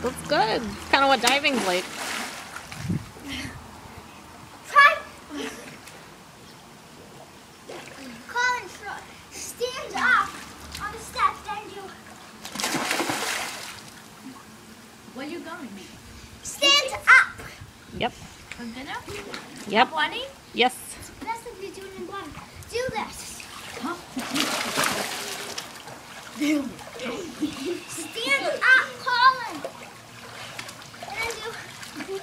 That's good. It's kind of what diving's like. Try. Colin, stand up on the steps, then do. Where are you going? Stand up. Yep. For dinner? Yep. Bunny? Yes. That's what you're doing in water. Do this. Huh? Stand up, Colin. And then do.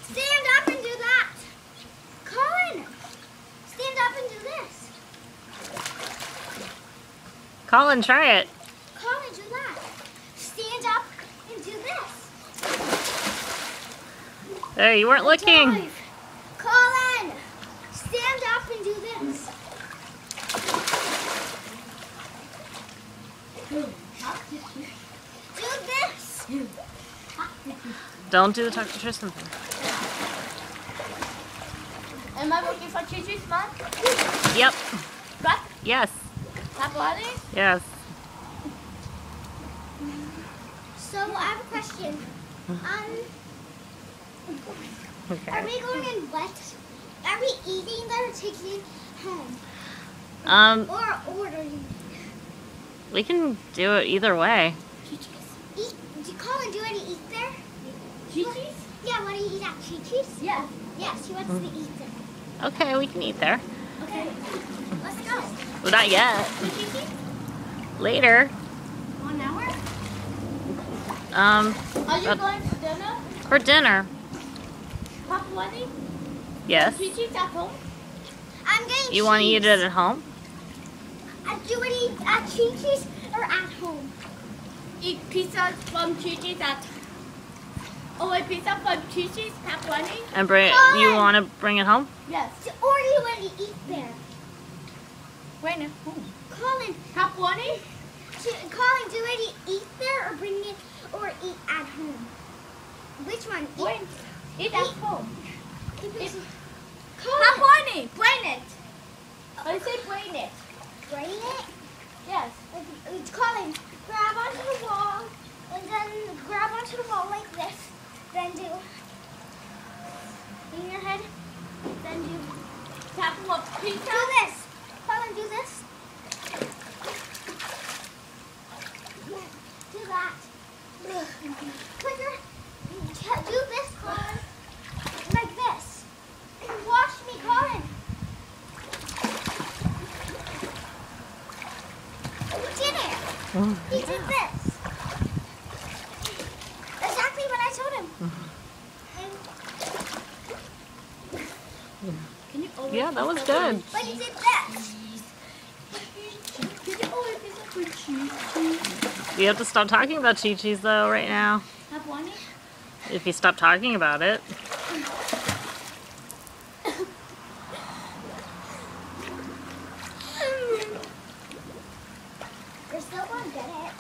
Stand up and do that. Colin, stand up and do this. Colin, try it. Colin, do that. Stand up and do this. There, you weren't looking. Dive. Colin, stand up and do this. Do this. Don't do the talk to Tristan thing. Am I looking for Chi-Chi's mom? Yep. What? Yes. That Bunny? Yes. So I have a question. Are Okay. we going in wet? Are we eating that or taking it home? Or ordering? We can do it either way. Eat? Colin, do you want to eat there? Chi-Chi's? Yeah, want to eat at Chi-Chi's? Yeah. Yes, he wants to eat there. Okay, we can eat there. Okay, let's go. Well, not yet. Chi-Chi? Later. 1 hour? Are you Uh, going for dinner? For dinner. Papa Bunny? Yes. Chi-Chi's at home? I'm getting You want to eat it at home? Do you want to eat at Chi-Chi's or at home? Eat pizza from Chi-Chi's at pizza from Chi-Chi's, Papa Bunny? And bring it, you want to bring it home? Yes. Or do you want to eat there? When at home? Colin, Papa Bunny? Colin, do you want to eat there or bring it or eat at home? Which one? When? Eat at home. Colin, Papa Bunny, brain it. I say brain it. bring it. Yes. Colin, grab onto the wall and then grab onto the wall like this. Then do in your head. Then do Tap what pizza? do this. Colin, do this. Do that. Put your do this, Colin. Like this. Watch me, Colin. He did it. He did this. Exactly what I told him. Can you order Yeah, that was pizza good. But he did this. Can you order pizza for cheese? You have to stop talking about Chi-Chi's though right now. Papa Bunny? If you stop talking about it. You're still gonna get it.